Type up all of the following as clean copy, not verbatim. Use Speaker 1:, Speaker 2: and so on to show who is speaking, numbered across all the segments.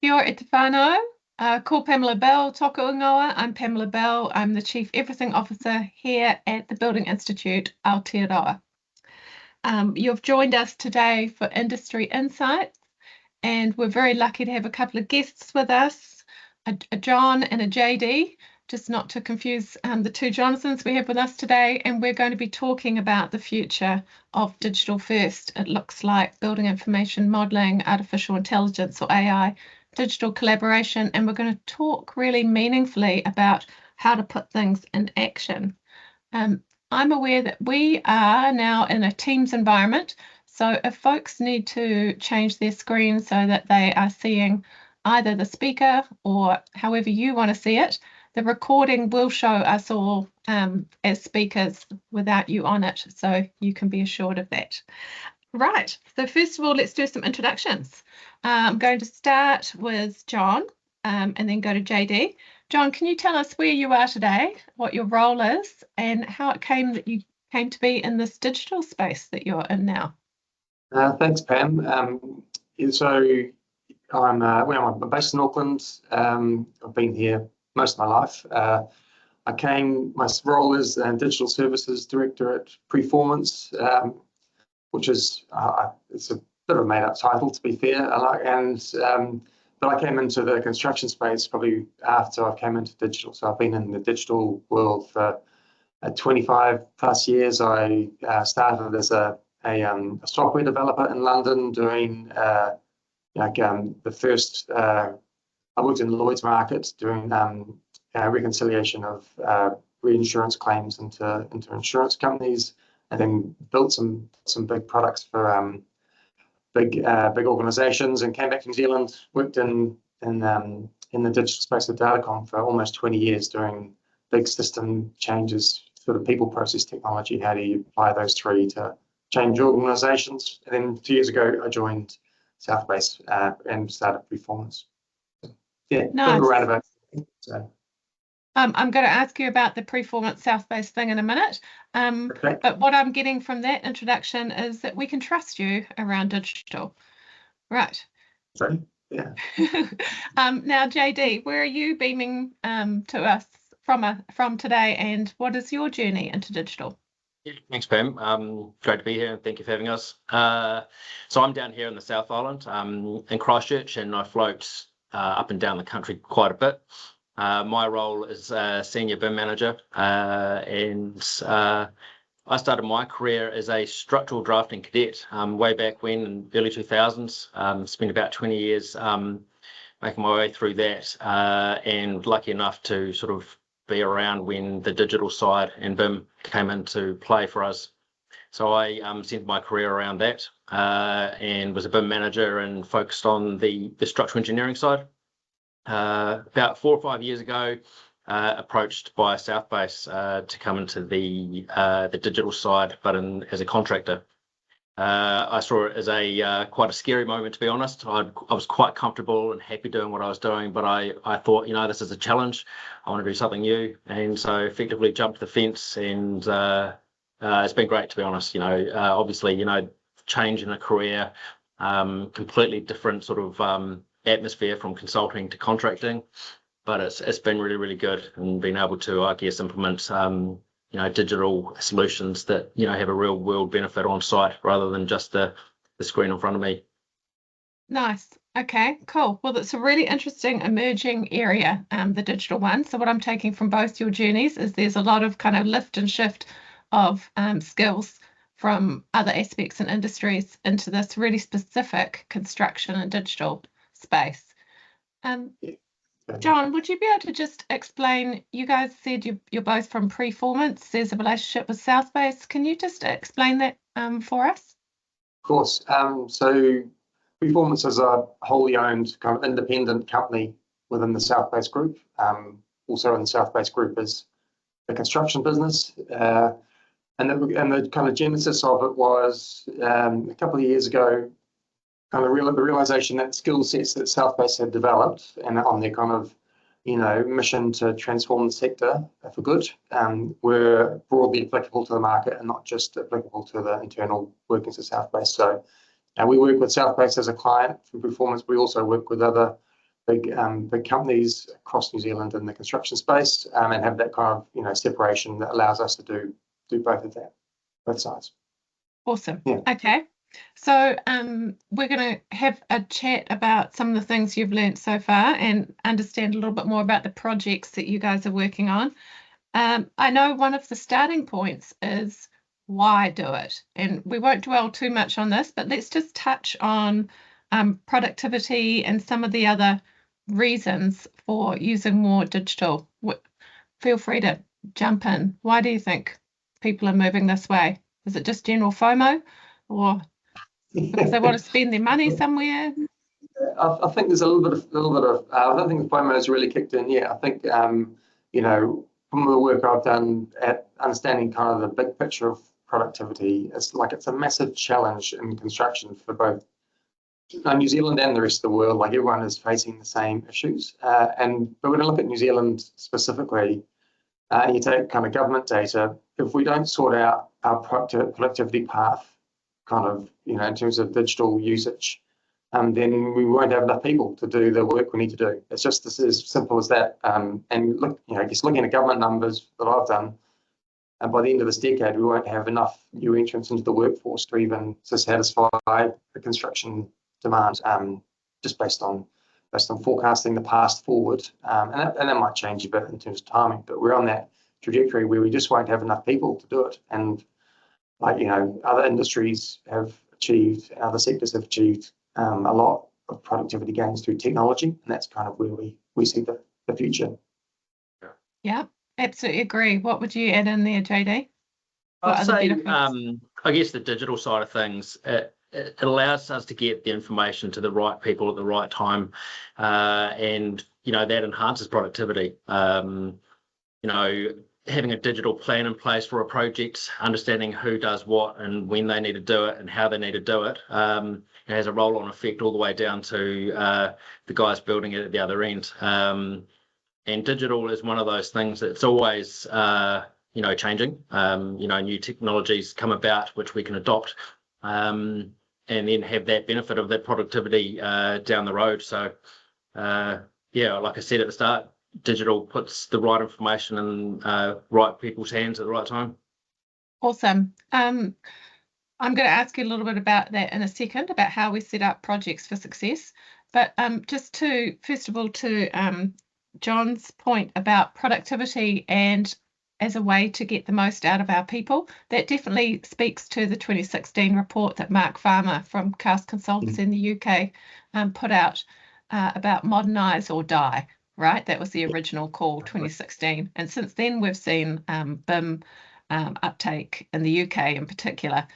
Speaker 1: Kia ora te whānau. Ko Pamela Bell, toko ingoa. I'm Pamela Bell. I'm the Chief Everything Officer here at the Building Institute Aotearoa. You've joined us today for Industry Insights, and we're very lucky to have a couple of guests with us, a John and a JD, just not to confuse the two Jonathons we have with us today, and we're going to be talking about the future of digital first. It looks like building information modelling, artificial intelligence or AI, digital collaboration, and we're going to talk really meaningfully about how to put things in action. I'm aware that we are now in a Teams environment, so if folks need to change their screen so that they are seeing either the speaker or however you want to see it, the recording will show us all as speakers without you on it, so you can be assured of that. Right, so first of all, let's do some introductions. I'm going to start with John and then go to JD. John, can you tell us where you are today, what your role is, and how it came that you came to be in this digital space that you're in now?
Speaker 2: Thanks, Pam. So I'm based in Auckland. I've been here most of my life. My role is Digital Services Director at Preformance, which is it's a bit of a made-up title, to be fair. But I came into the construction space probably after I came into digital. So I've been in the digital world for 25 plus years. I started as a software developer in London, doing the first. I worked in the Lloyd's market doing reconciliation of reinsurance claims into insurance companies, and then built some big products for big organisations, and came back to New Zealand. Worked in the digital space of Datacom for almost 20 years, doing big system changes, sort of people, process, technology. How do you apply those three to change organisations? And then 2 years ago, I joined Southbase and started Preformance. Yeah,
Speaker 1: nice.
Speaker 2: Roundabout. So.
Speaker 1: I'm going to ask you about the Preformance Southbase thing in a minute,
Speaker 2: Okay.
Speaker 1: But what I'm getting from that introduction is that we can trust you around digital. Right.
Speaker 2: Sorry. Yeah.
Speaker 1: Now, JD, where are you beaming to us from today, and what is your journey into digital?
Speaker 3: Yeah, thanks, Pam. Great to be here, and thank you for having us. So I'm down here in the South Island, in Christchurch, and I float up and down the country quite a bit. My role is Senior BIM Manager, and I started my career as a structural drafting cadet way back when, in early 2000s. Spent about 20 years making my way through that, and lucky enough to sort of be around when the digital side and BIM came into play for us. So I spent my career around that, and was a BIM manager and focused on the structural engineering side. About 4 or 5 years ago, approached by Southbase to come into the digital side, but as a contractor. I saw it as quite a scary moment, to be honest. I was quite comfortable and happy doing what I was doing, but I thought, this is a challenge. I want to do something new, and so effectively jumped the fence, and it's been great, to be honest. Obviously, change in a career, completely different sort of atmosphere from consulting to contracting, but it's been really, really good, and being able to, I guess, implement digital solutions that have a real world benefit on site rather than just the screen in front of me.
Speaker 1: Nice. Okay, cool. Well, that's a really interesting emerging area, the digital one. So what I'm taking from both your journeys is there's a lot of kind of lift and shift of skills from other aspects and industries into this really specific construction and digital space. John, would you be able to just explain, you guys said you're both from Preformance, there's a relationship with Southbase. Can you just explain that for us?
Speaker 2: Of course. So Preformance is a wholly owned kind of independent company within the Southbase Group. Also in the Southbase Group is the construction business. And the kind of genesis of it was a couple of years ago, kind of the realization that skill sets that Southbase had developed and on their kind of, mission to transform the sector for good, were broadly applicable to the market and not just applicable to the internal workings of Southbase. So we work with Southbase as a client from Preformance. We also work with other big companies across New Zealand in the construction space, and have that kind of separation that allows us to do both of that, both sides.
Speaker 1: Awesome.
Speaker 2: Yeah.
Speaker 1: Okay. So we're going to have a chat about some of the things you've learned so far and understand a little bit more about the projects that you guys are working on. I know one of the starting points is why do it? And we won't dwell too much on this, but let's just touch on productivity and some of the other reasons for using more digital. Feel free to jump in. Why do you think people are moving this way? Is it just general FOMO, or because they want to spend their money somewhere?
Speaker 2: I think there's a little bit of. I don't think the FOMO has really kicked in yet. I think from the work I've done at understanding kind of the big picture of productivity, it's a massive challenge in construction for both New Zealand and the rest of the world. Like, everyone is facing the same issues. But when I look at New Zealand specifically, you take kind of government data, if we don't sort out our productivity path, kind of, in terms of digital usage, then we won't have enough people to do the work we need to do. It's just as simple as that. And look, I guess looking at government numbers that I've done, and by the end of this decade, we won't have enough new entrants into the workforce to even to satisfy the construction demand, just based on forecasting the past forward. And that might change a bit in terms of timing, but we're on that trajectory where we just won't have enough people to do it. And other industries have achieved, other sectors have achieved a lot of productivity gains through technology, and that's kind of where we see the future.
Speaker 1: Yeah, absolutely agree. What would you add in there, JD?
Speaker 3: I'd say, I guess the digital side of things, it allows us to get the information to the right people at the right time, and that enhances productivity. Having a digital plan in place for a project, understanding who does what and when they need to do it and how they need to do it, it has a roll-on effect all the way down to the guys building it at the other end. And digital is one of those things that's always changing. New technologies come about which we can adopt, and then have that benefit of that productivity down the road. So like I said at the start, digital puts the right information in right people's hands at the right time.
Speaker 1: Awesome. I'm going to ask you a little bit about that in a second, about how we set up projects for success. But just to, first of all, to John's point about productivity and as a way to get the most out of our people, that definitely speaks to the 2016 report that Mark Farmer from Cast Consultants in the UK put out about modernise or die. Right, that was the original call, 2016, and since then we've seen BIM uptake in the UK in particular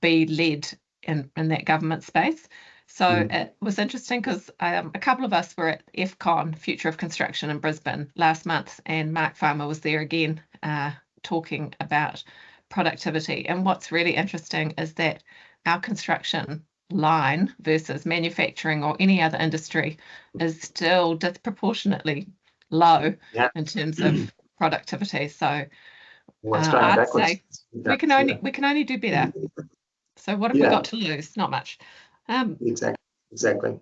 Speaker 1: be led in that government space. So it was interesting because a couple of us were at FCon, Future of Construction in Brisbane last month, and Mark Farmer was there again talking about productivity. And what's really interesting is that our construction line versus manufacturing or any other industry is still disproportionately low in terms of productivity. So I'd say we can only do better. So what have we got to lose? Not much.
Speaker 2: Exactly.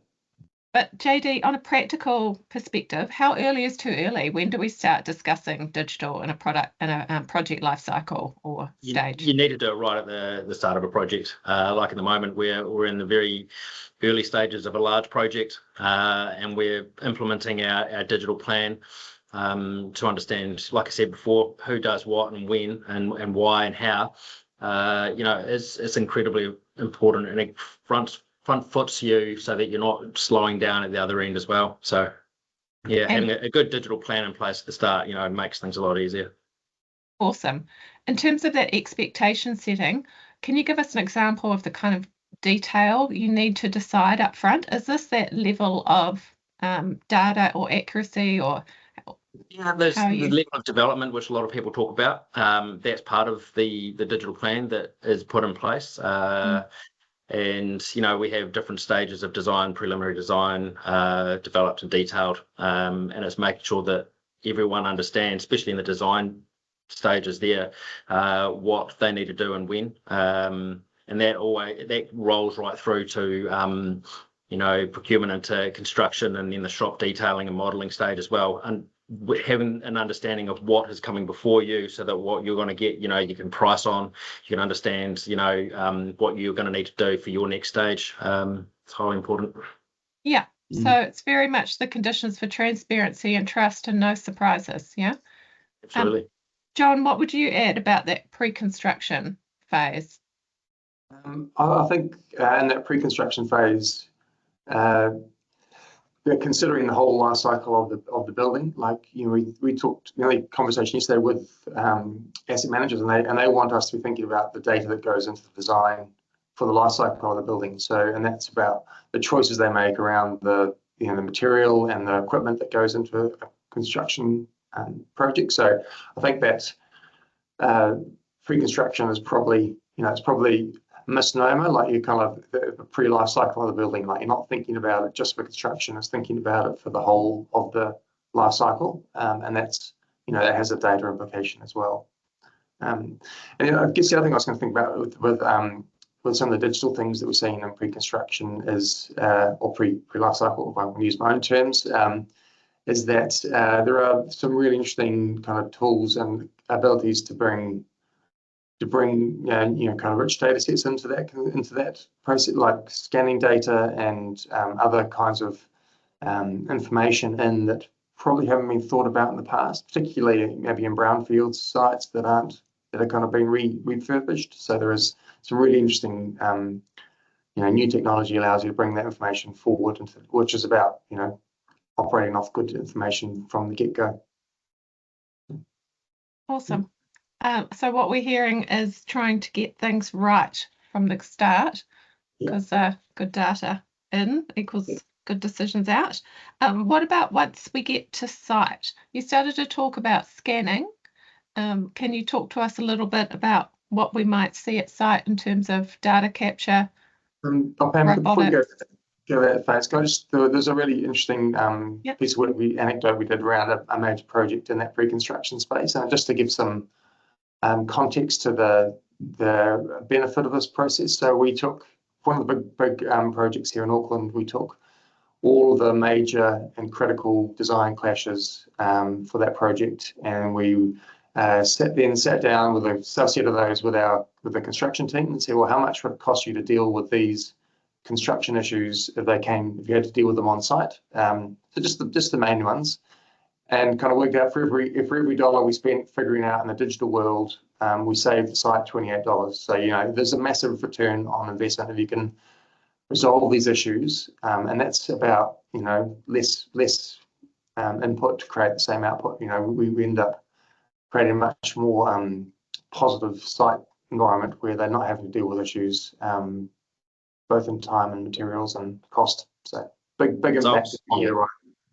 Speaker 1: But JD, on a practical perspective, how early is too early? When do we start discussing digital in a project life cycle or stage?
Speaker 3: You need to do it right at the start of a project. Like at the moment, we're in the very early stages of a large project, and we're implementing our digital plan to understand, like I said before, who does what and when and why and how. It's incredibly important, and it front foots you so that you're not slowing down at the other end as well. So having a good digital plan in place at the start, makes things a lot easier.
Speaker 1: Awesome. In terms of that expectation setting, can you give us an example of the kind of detail you need to decide up front? Is this that level of data or accuracy, or
Speaker 3: there's the level of development which a lot of people talk about. That's part of the digital plan that is put in place. And we have different stages of design, preliminary design, developed and detailed, and it's making sure that everyone understands, especially in the design stages there, what they need to do and when. And that rolls right through to procurement into construction, and then the shop detailing and modelling stage as well, and having an understanding of what is coming before you, so that what you're going to get, you can price on, you can understand, what you're going to need to do for your next stage. It's highly important.
Speaker 1: Yeah. So it's very much the conditions for transparency and trust and no surprises. Yeah.
Speaker 3: Absolutely.
Speaker 1: John, what would you add about that pre-construction phase?
Speaker 2: I think in that pre-construction phase, they're considering the whole life cycle of the building. Like, we talked in the conversation yesterday with asset managers, and they want us to be thinking about the data that goes into the design for the life cycle of the building. So, and that's about the choices they make around the material and the equipment that goes into a construction project. So I think that pre-construction is probably, it's probably a misnomer. Like, you kind of the pre-life cycle of the building, like, you're not thinking about it just for construction, it's thinking about it for the whole of the life cycle, and that's, that has a data implication as well. And I guess the other thing I was going to think about with some of the digital things that we're seeing in pre-construction is, or pre-life cycle, if I can use my own terms, is that there are some really interesting kind of tools and abilities to bring kind of rich data sets into that process, like scanning data and other kinds of information that probably haven't been thought about in the past, particularly maybe in brownfield sites that are kind of being refurbished. So there is some really interesting, new technology allows you to bring that information forward, which is about, operating off good information from the get-go.
Speaker 1: Awesome. So what we're hearing is trying to get things right from the start, because good data in equals good decisions out. What about once we get to site? You started to talk about scanning. Can you talk to us a little bit about what we might see at site in terms of data capture?
Speaker 2: Pam, before we go that phase, there's a really interesting piece of anecdote we did around a major project in that pre-construction space, and just to give some context to the benefit of this process. So we took one of the big projects here in Auckland. We took all of the major and critical design clashes for that project, and we sat down with a subset of those with the construction team and said, well, how much would it cost you to deal with these construction issues if you had to deal with them on site? So just the main ones. And kind of worked out for every dollar we spent figuring out in the digital world, we saved the site $28. So, there's a massive return on investment if you can resolve these issues. And that's about, less input to create the same output. We end up creating a much more positive site environment where they're not having to deal with issues, both in time and materials and cost. So big impact.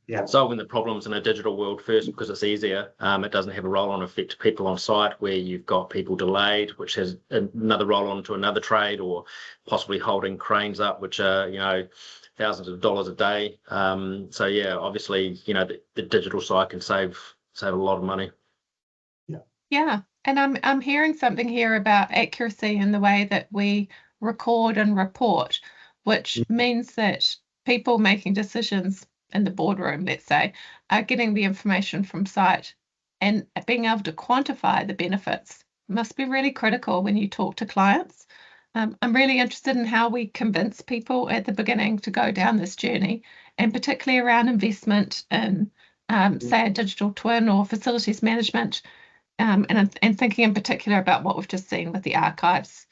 Speaker 2: Yeah.
Speaker 3: Solving the problems in a digital world first, because it's easier. It doesn't have a roll-on effect to people on site where you've got people delayed, which has another roll-on to another trade, or possibly holding cranes up, which are, thousands of dollars a day. So yeah, obviously, the digital side can save a lot of money.
Speaker 1: Yeah. And I'm hearing something here about accuracy in the way that we record and report, which means that people making decisions in the boardroom, let's say, are getting the information from site, and being able to quantify the benefits must be really critical when you talk to clients. I'm really interested in how we convince people at the beginning to go down this journey, and particularly around investment in, say, a digital twin or facilities management, and thinking in particular about what we've just seen with the archives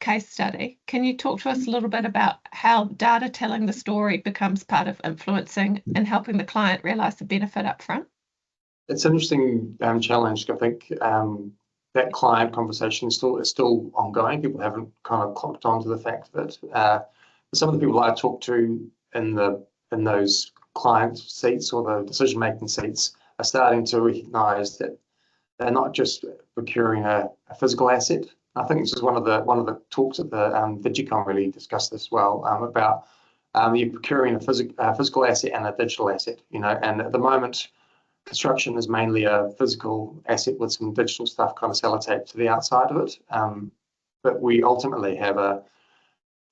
Speaker 1: case study. Can you talk to us a little bit about how data telling the story becomes part of influencing and helping the client realise the benefit up front?
Speaker 2: It's an interesting challenge. I think that client conversation is still ongoing. People haven't kind of clocked onto the fact that some of the people I talk to in those client seats or the decision-making seats are starting to recognise that they're not just procuring a physical asset. I think this is one of the talks at the Digicon really discussed this well, about you're procuring a physical asset and a digital asset. And at the moment, construction is mainly a physical asset with some digital stuff kind of sellotaped to the outside of it. But we ultimately have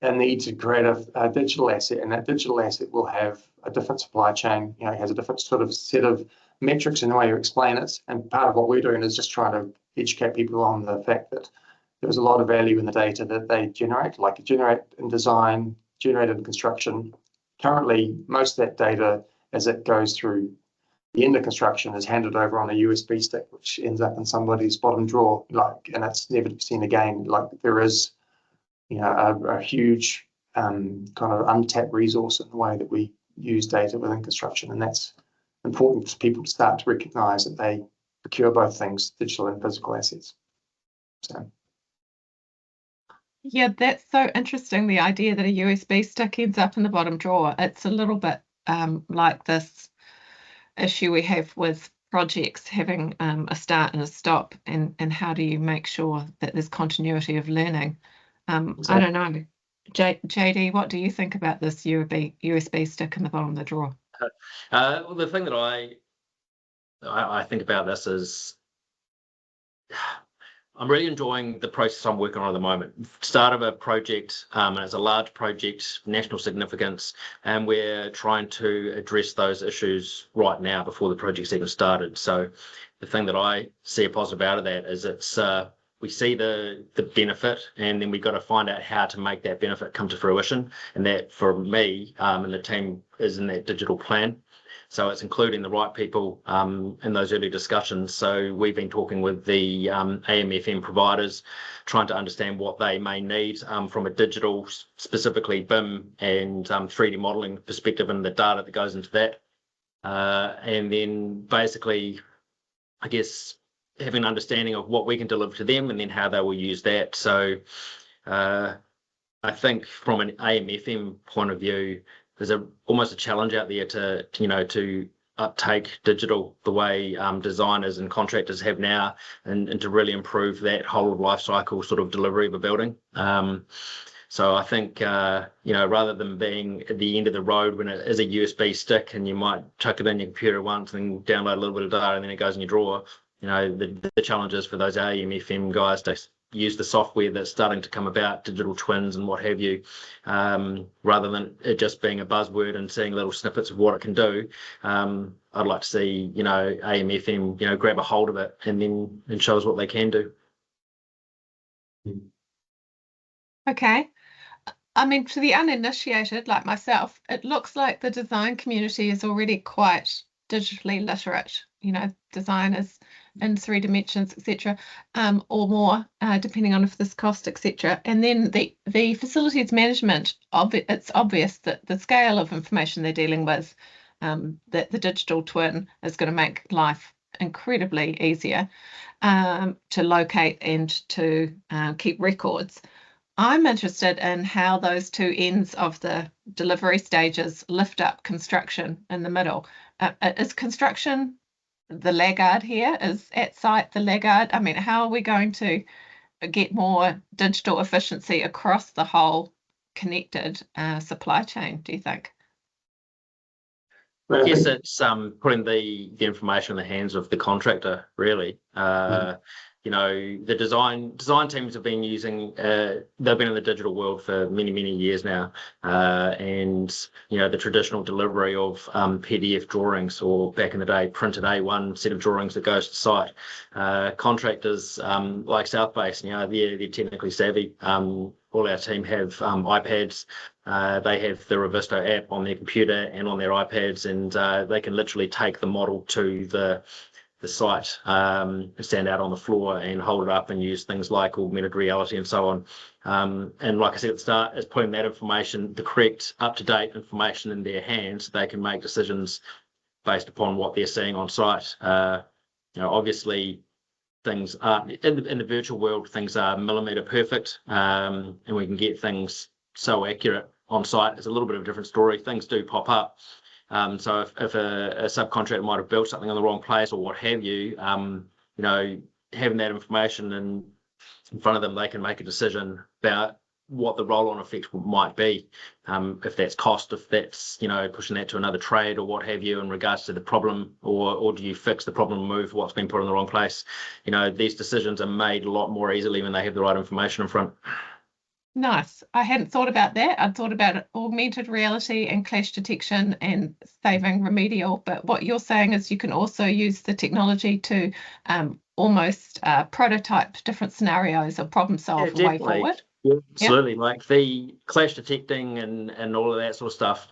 Speaker 2: a need to create a digital asset, and that digital asset will have a different supply chain. You know, it has a different sort of set of metrics in the way you explain it. And part of what we're doing is just trying to educate people on the fact that there's a lot of value in the data that they generate, like generate in design, generate in construction. Currently, most of that data, as it goes through the end of construction, is handed over on a USB stick, which ends up in somebody's bottom drawer, and it's never seen again. Like, there is, you know, a huge kind of untapped resource in the way that we use data within construction, and that's important for people to start to recognise that they procure both things, digital and physical assets. So.
Speaker 1: Yeah, that's so interesting, the idea that a USB stick ends up in the bottom drawer. It's a little bit like this issue we have with projects having a start and a stop, and how do you make sure that there's continuity of learning? Exactly. I don't know. JD, what do you think about this USB stick in the bottom of the drawer?
Speaker 3: Well, the thing that I think about this is I'm really enjoying the process I'm working on at the moment. Start of a project, and it's a large project, national significance, and we're trying to address those issues right now before the project's even started. So the thing that I see a positive out of that is we see the benefit, and then we've got to find out how to make that benefit come to fruition. And that, for me and the team, is in that digital plan. So it's including the right people in those early discussions. So we've been talking with the AMFM providers, trying to understand what they may need from a digital, specifically BIM and 3D modelling perspective, and the data that goes into that. And then basically, I guess, having an understanding of what we can deliver to them, and then how they will use that. So I think from an AMFM point of view, there's almost a challenge out there to uptake digital the way designers and contractors have now, and to really improve that whole of life cycle sort of delivery of a building. So I think, rather than being at the end of the road when it is a USB stick and you might chuck it in your computer once and download a little bit of data and then it goes in your drawer, the challenge is for those AMFM guys to use the software that's starting to come about, digital twins and what have you, rather than it just being a buzzword and seeing little snippets of what it can do. I'd like to see, AMFM, grab a hold of it and show us what they can do.
Speaker 1: Okay. I mean, to the uninitiated like myself, it looks like the design community is already quite digitally literate. Designers in 3 dimensions, etc., or more, depending on if this cost, etc. And then the facilities management, it's obvious that the scale of information they're dealing with, that the digital twin is going to make life incredibly easier to locate and to keep records. I'm interested in how those two ends of the delivery stages lift up construction in the middle. Is construction the laggard here? Is at site the laggard? I mean, how are we going to get more digital efficiency across the whole connected supply chain, do you think?
Speaker 3: I guess it's putting the information in the hands of the contractor, really. The design teams have been using, they've been in the digital world for many, many years now. And, the traditional delivery of PDF drawings, or back in the day, printed A1 set of drawings that goes to site. Contractors like South Base, they're technically savvy. All our team have iPads. They have the Revisto app on their computer and on their iPads, and they can literally take the model to the site, stand out on the floor and hold it up and use things like augmented reality and so on. And like I said at the start, is putting that information, the correct up-to-date information, in their hands so they can make decisions based upon what they're seeing on site. Obviously, things are in the virtual world, things are millimeter perfect, and we can get things so accurate on site. It's a little bit of a different story. Things do pop up. So if a subcontractor might have built something in the wrong place or what have you, having that information in front of them, they can make a decision about what the roll-on effect might be, if that's cost, if that's pushing that to another trade or what have you in regards to the problem, or do you fix the problem and move what's been put in the wrong place. These decisions are made a lot more easily when they have the right information in front.
Speaker 1: Nice. I hadn't thought about that. I'd thought about augmented reality and clash detection and saving remedial, but what you're saying is you can also use the technology to almost prototype different scenarios or problem solve a way forward.
Speaker 3: Yeah, absolutely. Like the clash detecting and all of that sort of stuff,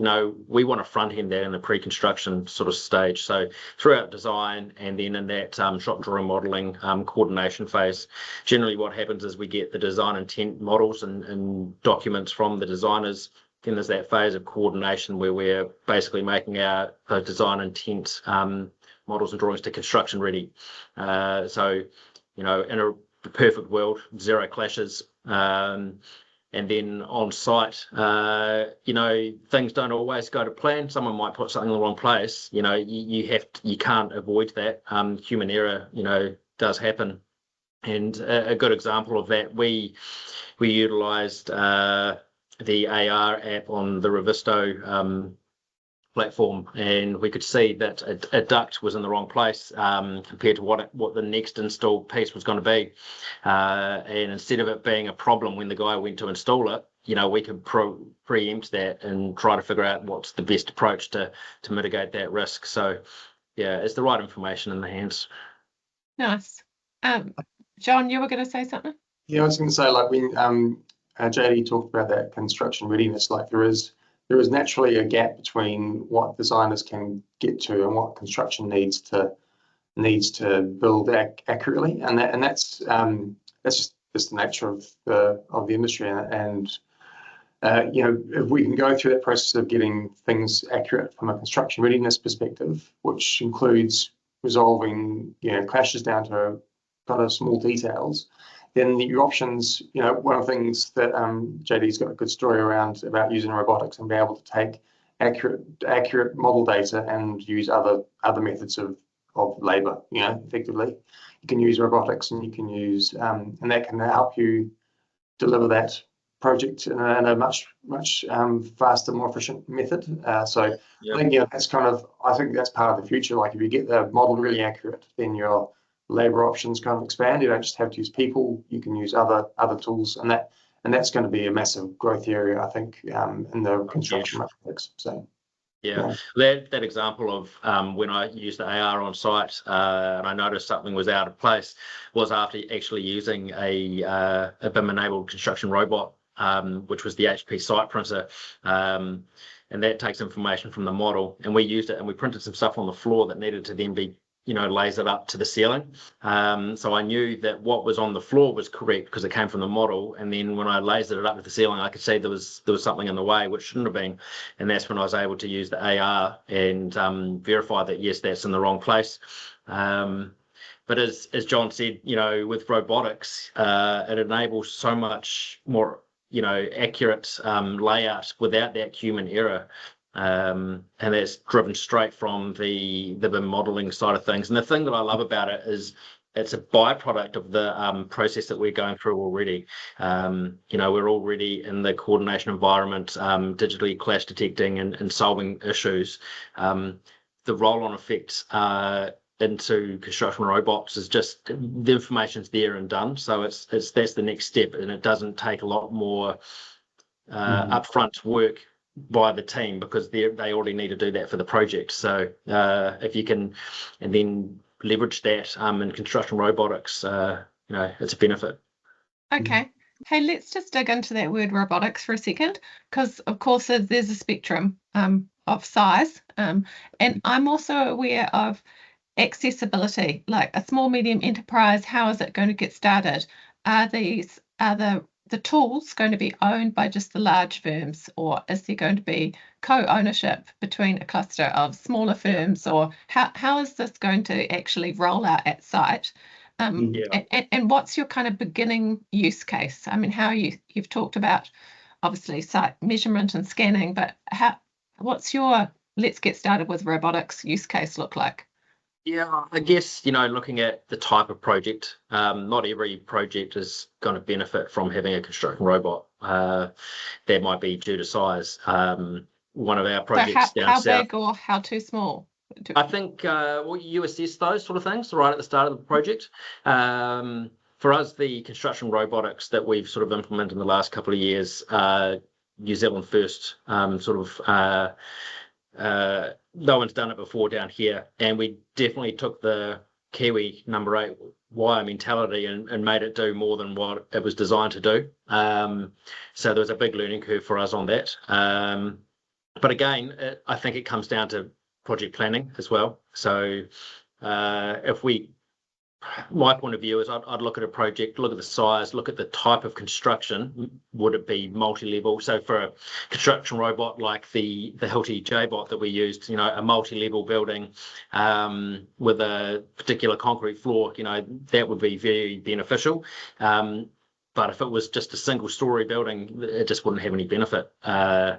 Speaker 3: we want to front end that in the pre-construction sort of stage. So throughout design and then in that shop drawing modelling coordination phase, generally what happens is we get the design intent models and documents from the designers. Then there's that phase of coordination where we're basically making our design intent models and drawings to construction ready. So, in a perfect world, zero clashes. And then on site, things don't always go to plan. Someone might put something in the wrong place. You can't avoid that. Human error, does happen. And a good example of that, we utilised the AR app on the Revisto platform, and we could see that a duct was in the wrong place compared to what the next installed piece was going to be. And instead of it being a problem when the guy went to install it, we could preempt that and try to figure out what's the best approach to mitigate that risk. So, yeah, it's the right information in the hands.
Speaker 1: Nice. John, you were going to say something?
Speaker 2: Yeah, I was going to say, like when JD talked about that construction readiness, like there is naturally a gap between what designers can get to and what construction needs to build accurately, and that's just the nature of the industry. And if we can go through that process of getting things accurate from a construction readiness perspective, which includes resolving clashes down to kind of small details, then your options, one of the things that JD's got a good story around about using robotics and being able to take accurate model data and use other methods of labour, effectively. You can use robotics and you can use, and that can help you deliver that project in a much faster, more efficient method. So I think that's I think that's part of the future. Like if you get the model really accurate, then your labour options kind of expand. You don't just have to use people; you can use other tools, and that's going to be a massive growth area, I think, in the construction robotics. So.
Speaker 3: Yeah, that example of when I used the AR on site and I noticed something was out of place was after actually using a BIM-enabled construction robot, which was the HP site printer, and that takes information from the model, and we used it and we printed some stuff on the floor that needed to then be lasered up to the ceiling. So I knew that what was on the floor was correct because it came from the model. And then when I lasered it up to the ceiling, I could see there was something in the way which shouldn't have been. And that's when I was able to use the AR and verify that, yes, that's in the wrong place. But as John said, with robotics, it enables so much more, accurate layout without that human error. And that's driven straight from the BIM modelling side of things. And the thing that I love about it is it's a byproduct of the process that we're going through already. We're already in the coordination environment, digitally clash detecting and solving issues. The roll-on effect into construction robots is just the information's there and done. So that's the next step, and it doesn't take a lot more upfront work by the team because they already need to do that for the project. So if you can and then leverage that in construction robotics, it's a benefit.
Speaker 1: Okay. Hey, let's just dig into that word robotics for a second, because of course there's a spectrum of size, and I'm also aware of accessibility, like a small medium enterprise. How is it going to get started? Are the tools going to be owned by just the large firms, or is there going to be co-ownership between a cluster of smaller firms, or how is this going to actually roll out at site? And what's your kind of beginning use case? I mean, how you've talked about obviously site measurement and scanning, but what's your let's get started with robotics use case look like?
Speaker 3: Yeah, I guess, looking at the type of project, not every project is going to benefit from having a construction robot. That might be due to size. One of our projects down
Speaker 1: how
Speaker 3: south.
Speaker 1: Big or how too small?
Speaker 3: I think you assess those sort of things right at the start of the project. From for us, the construction robotics that we've sort of implemented in the last couple of years, New Zealand first, no one's done it before down here, and we definitely took the Kiwi number 8 wire mentality and made it do more than what it was designed to do. So there was a big learning curve for us on that. But again, I think it comes down to project planning as well. So my point of view is I'd look at a project, look at the size, look at the type of construction. Would it be multi-level? So for a construction robot like the Hilti J-Bot that we used, a multi-level building with a particular concrete floor, that would be very beneficial. But if it was just a single-story building, it just wouldn't have any benefit. Yeah.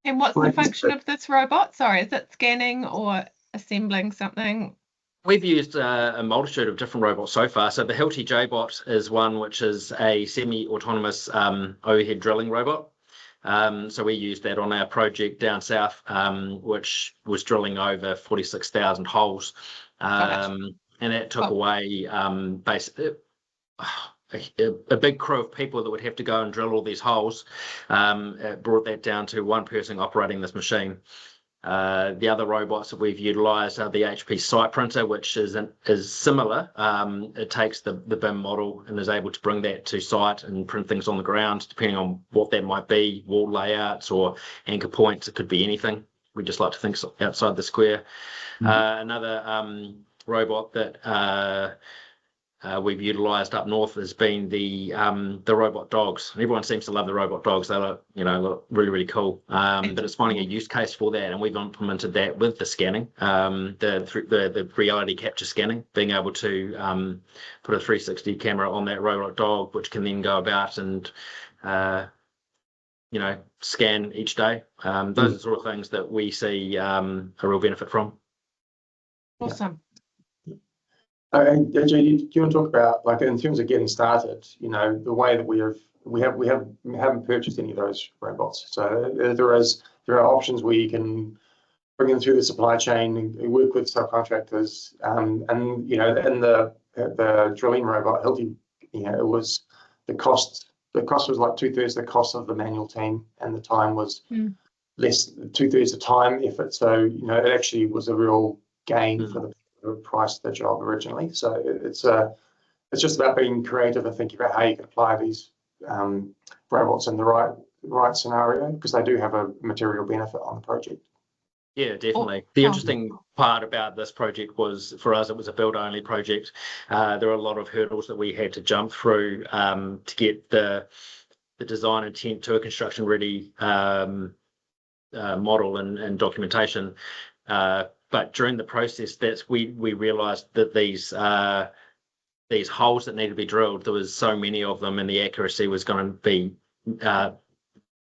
Speaker 1: And what's the function of this robot? Sorry, is it scanning or assembling something?
Speaker 3: We've used a multitude of different robots so far. So the Hilti J-Bot is one which is a semi-autonomous overhead drilling robot. So we used that on our project down south, which was drilling over 46,000 holes. And that took away basically a big crew of people that would have to go and drill all these holes. It brought that down to one person operating this machine. The other robots that we've utilised are the HP site printer, which is similar. It takes the BIM model and is able to bring that to site and print things on the ground, depending on what that might be, wall layouts or anchor points. It could be anything. We just like to think outside the square. Another robot that we've utilised up north has been the robot dogs. Everyone seems to love the robot dogs. They look, look really, really cool. But it's finding a use case for that, and we've implemented that with the scanning, the reality capture scanning, being able to put a 360 camera on that robot dog, which can then go about and scan each day. Those are the sort of things that we see a real benefit from.
Speaker 1: Awesome.
Speaker 2: AJ, do you want to talk about, like, in terms of getting started, the way that we haven't purchased any of those robots. So there are options where you can bring them through the supply chain and work with subcontractors. And in the drilling robot, Hilti, it was the cost was like 2/3 the cost of the manual team, and the time was less, 2/3 the time effort. So it actually was a real gain for the price of the job originally. So it's just about being creative and thinking about how you can apply these robots in the right scenario, because they do have a material benefit on the project.
Speaker 3: Yeah, definitely. The interesting part about this project was, for us, it was a build-only project. There were a lot of hurdles that we had to jump through to get the design intent to a construction-ready model and documentation. But during the process, we realised that these holes that needed to be drilled, there was so many of them, and the accuracy was going to be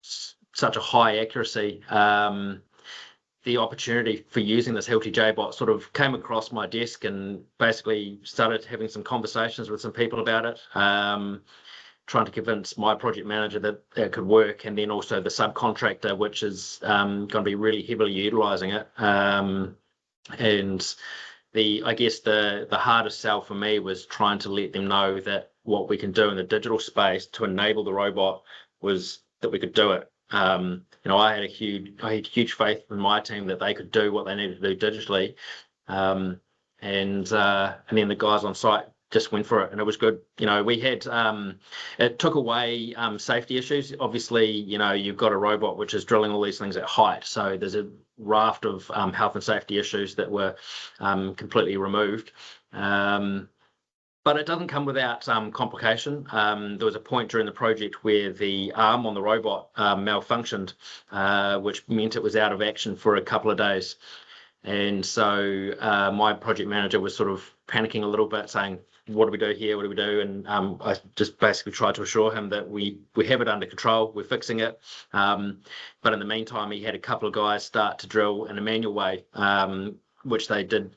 Speaker 3: such a high accuracy. The opportunity for using this Hilti J-Bot sort of came across my desk, and basically started having some conversations with some people about it, trying to convince my project manager that it could work, and then also the subcontractor, which is going to be really heavily utilising it. And I guess the hardest sell for me was trying to let them know that what we can do in the digital space to enable the robot was that we could do it. I had huge faith in my team that they could do what they needed to do digitally, and then the guys on site just went for it, and it was good. We had it took away safety issues. Obviously, you've got a robot which is drilling all these things at height, so there's a raft of health and safety issues that were completely removed. But it doesn't come without complication. There was a point during the project where the arm on the robot malfunctioned, which meant it was out of action for a couple of days. And so my project manager was sort of panicking a little bit, saying, what do we do here? What do we do? And I just basically tried to assure him that we have it under control. We're fixing it. But in the meantime, he had a couple of guys start to drill in a manual way, which they did,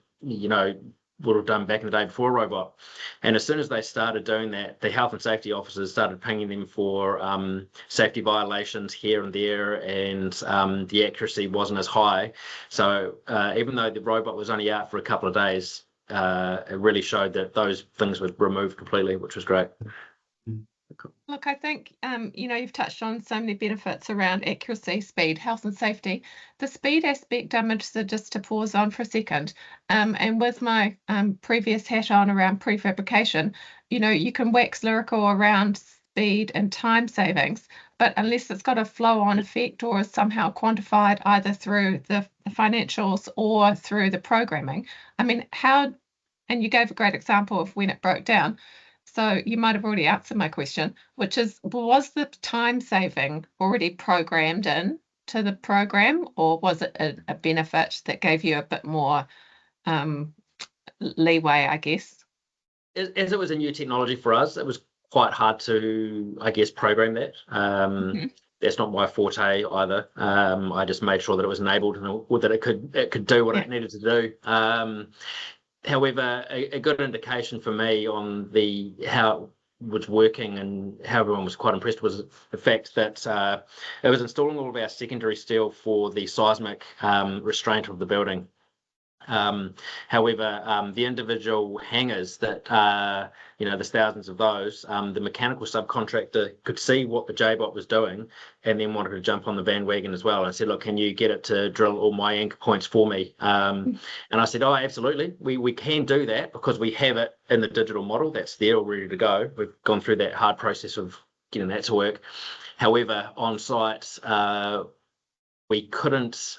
Speaker 3: would have done back in the day before a robot. And as soon as they started doing that, the health and safety officers started pinging them for safety violations here and there, and the accuracy wasn't as high. So even though the robot was only out for a couple of days, it really showed that those things were removed completely, which was great.
Speaker 1: Look, I think, you've touched on so many benefits around accuracy, speed, health and safety. The speed aspect I'm interested just to pause on for a second. And with my previous hat on around prefabrication, you can wax lyrical around speed and time savings, but unless it's got a flow-on effect or is somehow quantified either through the financials or through the programming, I mean, and you gave a great example of when it broke down. So you might have already answered my question, which is, was the time saving already programmed in to the program, or was it a benefit that gave you a bit more leeway, I guess?
Speaker 3: As it was a new technology for us, it was quite hard to, I guess, program that. That's not my forte either. I just made sure that it was enabled and that it could do what it needed to do. However, a good indication for me on how it was working and how everyone was quite impressed was the fact that it was installing all of our secondary steel for the seismic restraint of the building. However, the individual hangars that, there's thousands of those, the mechanical subcontractor could see what the J-bot was doing and then wanted to jump on the bandwagon as well. And I said, look, can you get it to drill all my anchor points for me? And I said, oh, absolutely. We can do that because we have it in the digital model. That's there all ready to go. We've gone through that hard process of getting that to work. However, on site, we couldn't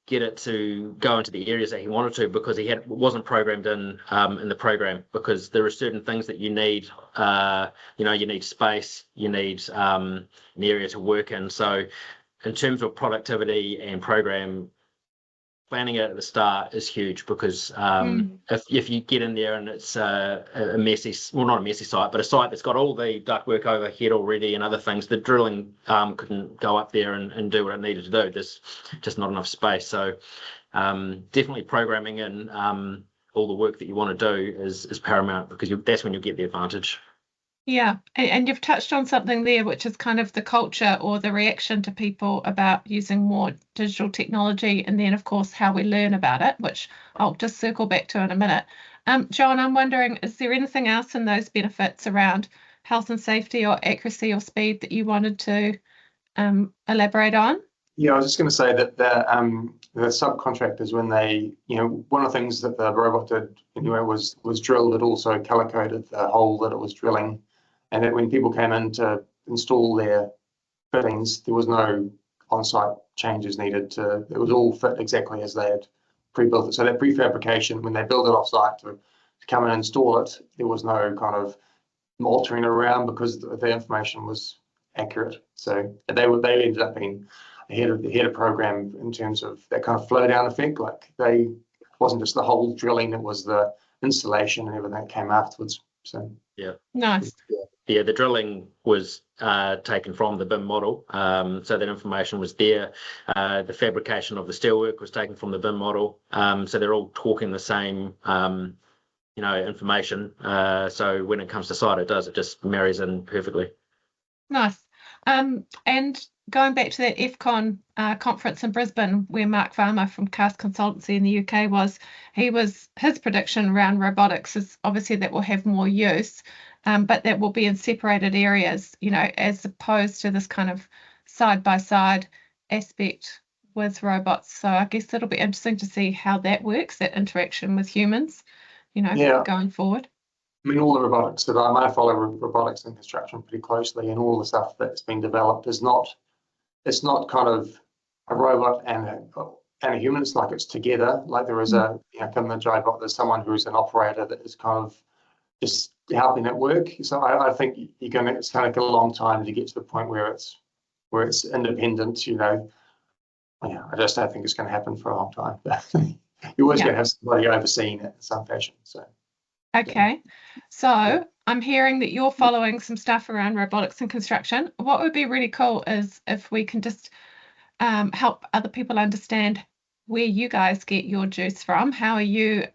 Speaker 3: get it to go into the areas that he wanted to because wasn't programmed in the program, because there are certain things that you need. You need space, you need an area to work in. So in terms of productivity and program, planning it at the start is huge, because if you get in there and it's a messy, well, not a messy site, but a site that's got all the ductwork overhead already and other things, the drilling couldn't go up there and do what it needed to do. There's just not enough space. So definitely programming in all the work that you want to do is paramount, because that's when you'll get the advantage.
Speaker 1: Yeah, and you've touched on something there, which is kind of the culture or the reaction to people about using more digital technology, and then, of course, how we learn about it, which I'll just circle back to in a minute. John, I'm wondering, is there anything else in those benefits around health and safety or accuracy or speed that you wanted to elaborate on?
Speaker 2: Yeah, I was just going to say that the subcontractors, when they, one of the things that the robot did anyway was drilled. It also color-coded the hole that it was drilling. And that when people came in to install their fittings, there was no on-site changes needed it was all fit exactly as they had pre-built it. So that prefabrication, when they build it off-site to come and install it, there was no kind of altering it around because the information was accurate. So they ended up being ahead of program in terms of that kind of flow down effect. Like it wasn't just the hole drilling, it was the installation and everything that came afterwards. So
Speaker 3: yeah,
Speaker 1: nice.
Speaker 3: Yeah, the drilling was taken from the BIM model, so that information was there. The fabrication of the steelwork was taken from the BIM model, so they're all talking the same, information. So when it comes to site, it just marries in perfectly. Nice.
Speaker 1: And going back to that FCON conference in Brisbane, where Mark Farmer from Cast Consultancy in the UK his prediction around robotics is obviously that will have more use, but that will be in separated areas, as opposed to this kind of side-by-side aspect with robots. So I guess it'll be interesting to see how that works, that interaction with humans, going forward.
Speaker 2: I mean, all the robotics that I follow robotics and construction pretty closely, and all the stuff that's been developed it's not kind of a robot and a human. It's like it's together. Like there is come the J-bot, there's someone who's an operator that is kind of just helping it work. So I think it's going to take a long time to get to the point where it's independent. I just don't think it's going to happen for a long time. You're always going to have somebody overseeing it in some fashion. So.
Speaker 1: Okay, so I'm hearing that you're following some stuff around robotics and construction. What would be really cool is if we can just help other people understand where you guys get your juice from. How are you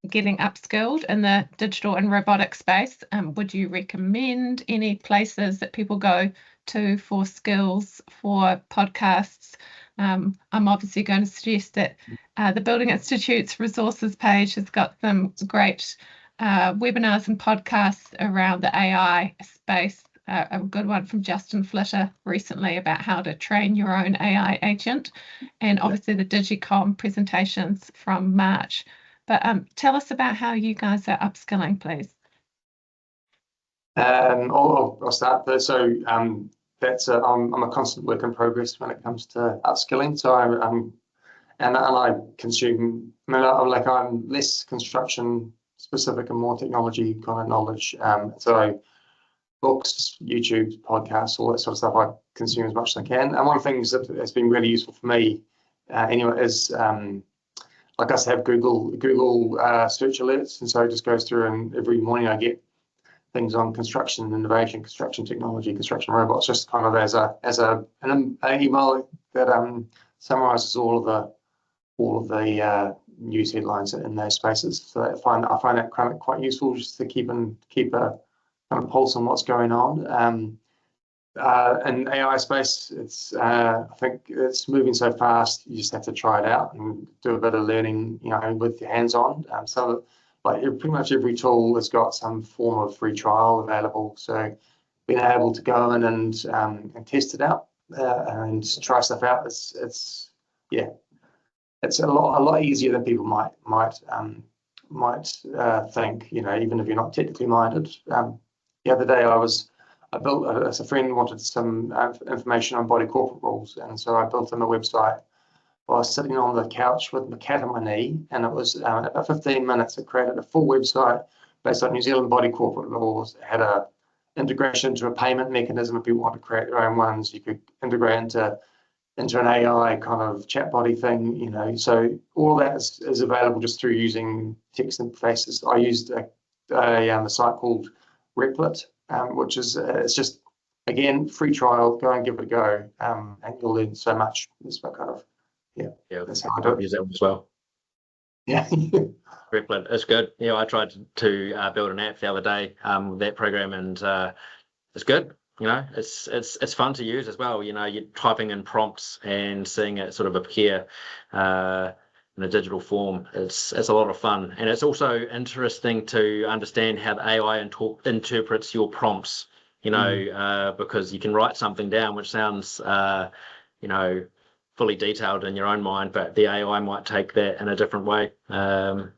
Speaker 1: getting upskilled in the digital and robotic space? Would you recommend any places that people go to for skills, for podcasts. I'm obviously going to suggest that the Building Institute's resources page has got some great webinars and podcasts around the AI space. A good one from Justin Flitter recently about how to train your own AI agent, and obviously the Digicom presentations from March. But tell us about how you guys are upskilling, please.
Speaker 2: I'll start there. So that's I'm a constant work in progress when it comes to upskilling. So I consume. I'm less construction specific and more technology kind of knowledge. So books, YouTube, podcasts, all that sort of stuff I consume as much as I can. And one of the things that has been really useful for me anyway is like us to have Google search alerts, and so it just goes through, and every morning I get things on construction innovation, construction technology, construction robots, just kind of as an email that summarizes all of the news headlines in those spaces. So I find that kind of quite useful, just to keep a kind of pulse on what's going on. In AI space, I think it's moving so fast. You just have to try it out and do a bit of learning, with your hands on. So like pretty much every tool has got some form of free trial available. So being able to go in and test it out and try stuff out, it's a lot easier than people might think. Even if you're not technically minded. The other day I built, as a friend wanted some information on body corporate rules, and so I built them a website. I was sitting on the couch with my cat on my knee, and it was about 15 minutes. It created a full website based on New Zealand body corporate laws. It had a integration to a payment mechanism. If people want to create their own ones, you could integrate into an AI kind of chat body thing, So all that is available just through using text interfaces. I used a site called Replit, which is it's just, again, free trial. Go and give it a go, and you'll learn so much. It's kind of that's how I do it.
Speaker 3: Use that one as well.
Speaker 2: Yeah.
Speaker 3: Replit is good. I tried to build an app the other day with that program, and it's good. It's fun to use as well. You're typing in prompts and seeing it sort of appear in a digital form. It's a lot of fun, and it's also interesting to understand how the AI interprets your prompts. Because you can write something down which sounds fully detailed in your own mind, but the AI might take that in a different way.
Speaker 2: There's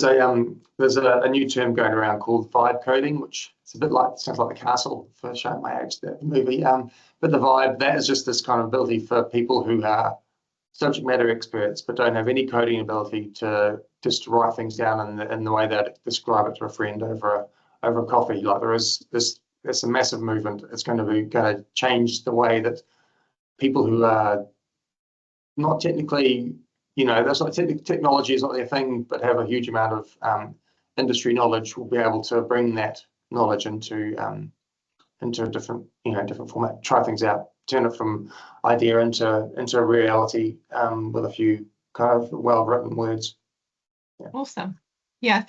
Speaker 2: a new term going around called vibe coding, which it's a bit like, sounds like The Castle, for showing my age, that movie. But the vibe, that is just this kind of ability for people who are subject matter experts but don't have any coding ability to just write things down in the way that describe it to a friend over a coffee. Like there's a massive movement. It's going to change the way that people who are not technically, that's not technology is not their thing, but have a huge amount of industry knowledge, will be able to bring that knowledge into a different format, try things out, turn it from idea into reality with a few kind of well-written words.
Speaker 1: Yeah. Awesome. Yeah,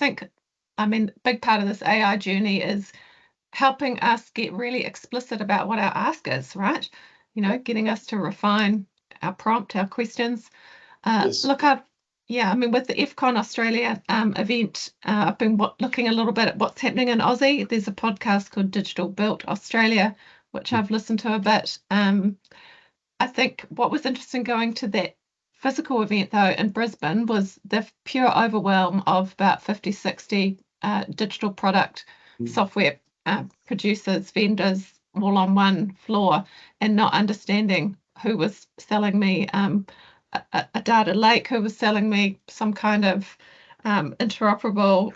Speaker 1: a big part of this AI journey is helping us get really explicit about what our ask is, right? Getting us to refine our prompt, our questions.
Speaker 2: Yes.
Speaker 1: With the FCon Australia event, I've been looking a little bit at what's happening in Aussie. There's a podcast called Digital Built Australia, which I've listened to a bit. I think what was interesting going to that physical event, though, in Brisbane, was the pure overwhelm of about 50, 60 digital product software producers, vendors, all on one floor, and not understanding who was selling me a data lake, who was selling me some kind of interoperable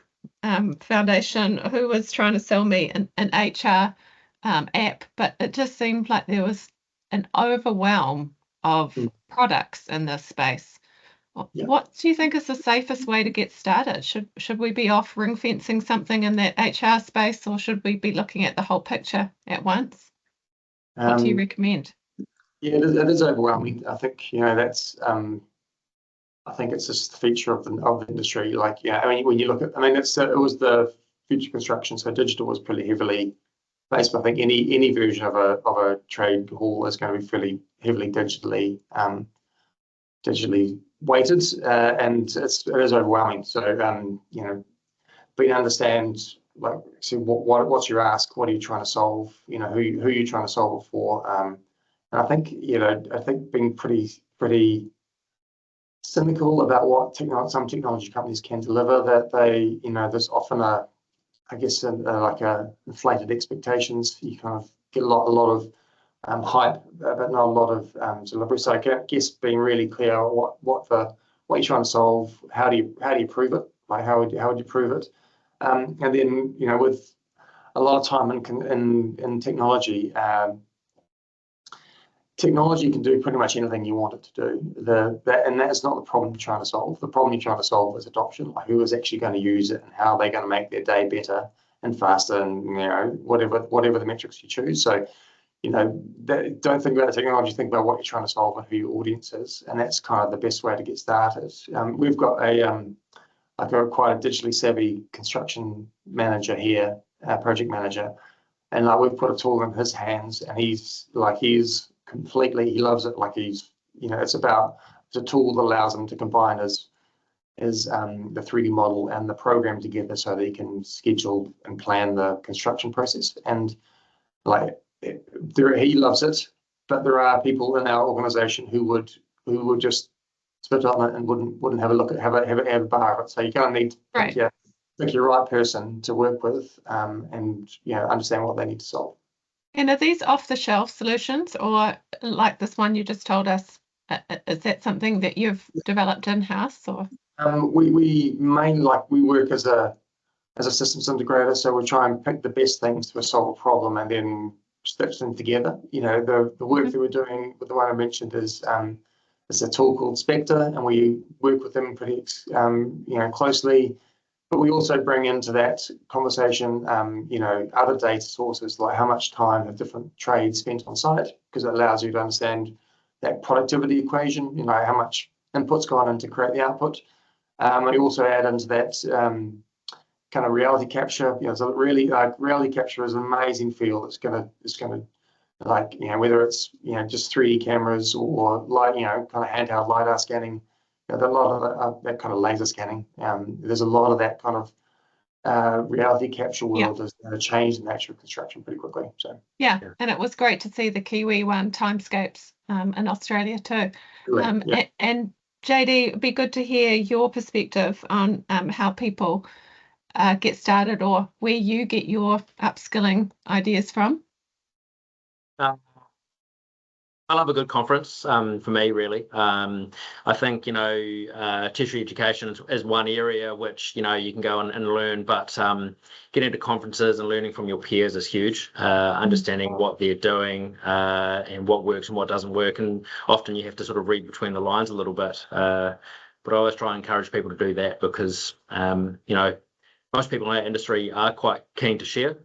Speaker 1: foundation, who was trying to sell me an HR app. But it just seemed like there was an overwhelm of products in this space. Yeah. What do you think is the safest way to get started? Should we be off ring fencing something in that HR space, or should we be looking at the whole picture at once? What do you recommend?
Speaker 2: Yeah, it is overwhelming. I think that's. I think it's just the feature of the industry. Like, when you look at, it was the future construction, so digital was pretty heavily basically, I think any version of a trade hall is going to be fairly heavily digitally weighted, and it is overwhelming. So being understand, like, so what's your ask, what are you trying to solve, who are you trying to solve it for, and I think being pretty cynical about what some technology companies can deliver, that there's often inflated expectations. You kind of get a lot of hype, but not a lot of delivery. So I guess being really clear what you're trying to solve, how do you prove it? Like how would you prove it? And then with a lot of time in technology, technology can do pretty much anything you want it to do. And that's not the problem you're trying to solve. The problem you're trying to solve is adoption, like who is actually going to use it and how they're going to make their day better and faster, and whatever the metrics you choose. So don't think about the technology, think about what you're trying to solve and who your audience is, and that's kind of the best way to get started. We've got quite a digitally savvy construction manager here, project manager, and we've put a tool in his hands, and he's completely, he loves it. Like it's a tool that allows him to combine his the 3D model and the program together so that he can schedule and plan the construction process. And he loves it, but there are people in our organization who would just spit on it and wouldn't have a look at have a bar of it. So you kind of need to pick your right person to work with, and understand what they need to solve.
Speaker 1: And are these off-the-shelf solutions, or like this one you just told us, is that something that you've developed in-house? Or
Speaker 2: we mainly we work as a systems integrator, so we try and pick the best things to solve a problem and then stitch them together. The work that we're doing with the one I mentioned is a tool called Spectre, and we work with them pretty closely. But we also bring into that conversation, other data sources, like how much time have different trades spent on site, because it allows you to understand that productivity equation, how much input's gone in to create the output. We also add into that kind of reality capture. So really, reality capture is an amazing field. It's gonna whether it's just 3D cameras or kind of handheld LiDAR scanning. There's a lot of that kind of laser scanning. There's a lot of that kind of reality capture world is going to change the nature of construction pretty quickly. So
Speaker 1: and it was great to see the Kiwi one, Timescapes, in Australia too. And JD, it'd be good to hear your perspective on how people get started, or where you get your upskilling ideas from.
Speaker 3: I love a good conference, for me, really. I think, tertiary education is one area which, you can go and learn, but getting to conferences and learning from your peers is huge. Understanding what they're doing and what works and what doesn't work. And often you have to sort of read between the lines a little bit. But I always try and encourage people to do that because, most people in our industry are quite keen to share.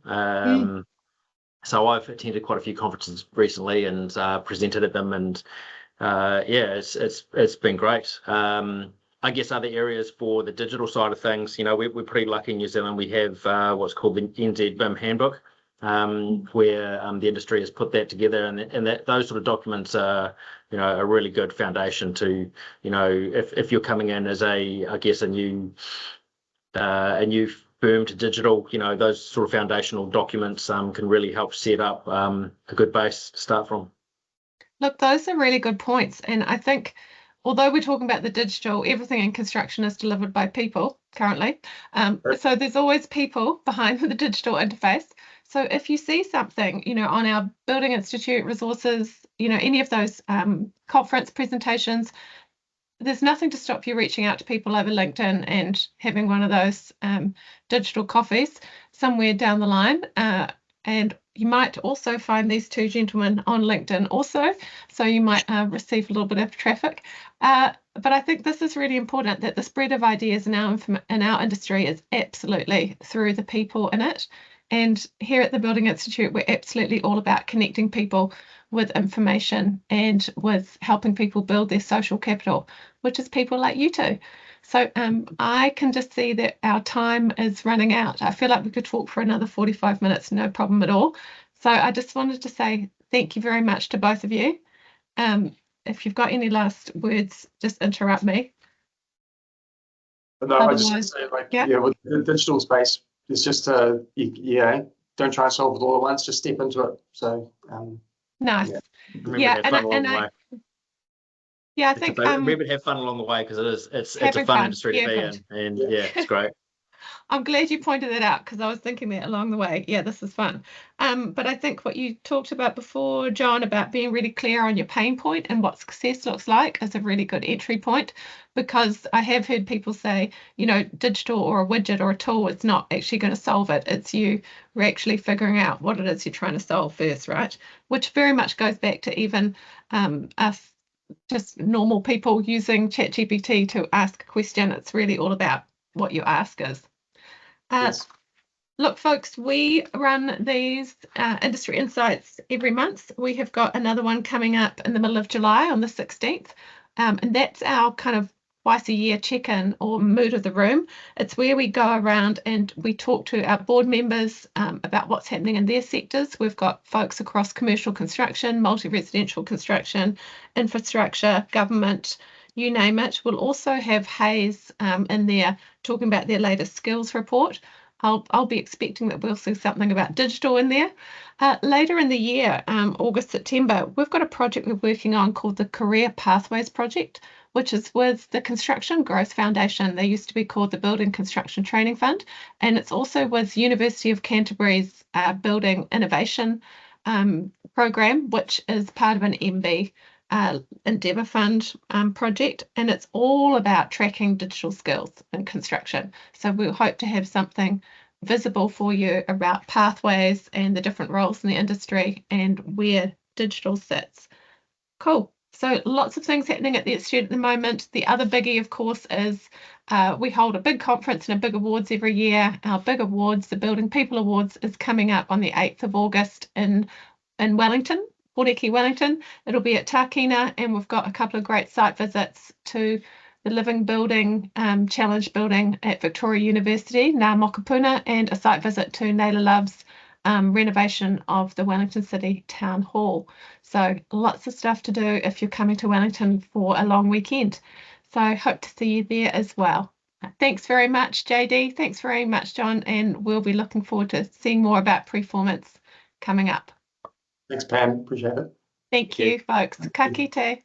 Speaker 3: So I've attended quite a few conferences recently and presented at them, and it's been great. I guess other areas for the digital side of things, we're pretty lucky in New Zealand. We have what's called the NZ BIM handbook, where the industry has put that together, and those sort of documents are a really good foundation to if you're coming in as a new firm to digital, those sort of foundational documents can really help set up a good base to start from.
Speaker 1: Look, those are really good points. And I think, although we're talking about the digital, everything in construction is delivered by people currently. So there's always people behind the digital interface. So if you see something, on our Building Institute resources, any of those conference presentations, there's nothing to stop you reaching out to people over LinkedIn and having one of those digital coffees somewhere down the line. And you might also find these two gentlemen on LinkedIn also, so you might receive a little bit of traffic. But I think this is really important, that the spread of ideas in our industry is absolutely through the people in it. And here at the Building Institute, we're absolutely all about connecting people with information and with helping people build their social capital, which is people like you two. So I can just see that our time is running out. I feel like we could talk for another 45 minutes, no problem at all. So I just wanted to say thank you very much to both of you. If you've got any last words, just interrupt me.
Speaker 2: No, I just say, like, yeah, with the digital space, it's just don't try and solve it all at once, just step into it. So
Speaker 1: nice.
Speaker 3: Yeah,
Speaker 1: I think
Speaker 3: remember to have fun along the way, because it's a fun industry to be in, and yeah, it's great.
Speaker 1: I'm glad you pointed that out, because I was thinking that along the way. Yeah, this is fun. But I think what you talked about before, John, about being really clear on your pain point and what success looks like is a really good entry point, because I have heard people say, you know, digital or a widget or a tool, it's not actually going to solve it. It's you actually figuring out what it is you're trying to solve first, right? Which very much goes back to even us just normal people using ChatGPT to ask a question. It's really all about what your ask is.
Speaker 2: yes.
Speaker 1: Look, folks, we run these industry insights every month. We have got another one coming up in the middle of July on the 16th. And that's our kind of twice a year check-in or mood of the room. It's where we go around and we talk to our board members about what's happening in their sectors. We've got folks across commercial construction, multi-residential construction, infrastructure, government, you name it. We'll also have Hayes in there talking about their latest skills report. I'll be expecting that we'll see something about digital in there. Later in the year, August, September, we've got a project we're working on called the Career Pathways Project, which is with the Construction Growth Foundation. They used to be called the Building Construction Training Fund, and it's also with University of Canterbury's Building Innovation program, which is part of an MB Endeavour Fund project, and it's all about tracking digital skills in construction. So we'll hope to have something visible for you about pathways and the different roles in the industry and where digital sits. Cool. So lots of things happening at the Institute at the moment. The other biggie, of course, is we hold a big conference and a big awards every year. Our big awards, the Building People Awards, is coming up on the 8th of August in Wellington, Poreki, Wellington. It'll be at Tākina, and we've got a couple of great site visits to the Living Building Challenge building at Victoria University, Ngā Mokopuna, and a site visit to Naylor Love's renovation of the Wellington City Town Hall. So lots of stuff to do if you're coming to Wellington for a long weekend. So I hope to see you there as well. Thanks very much, JD. Thanks very much, John. And we'll be looking forward to seeing more about Preformance coming up.
Speaker 2: Thanks, Pam. Appreciate it.
Speaker 1: Thank you, folks. Ka kite.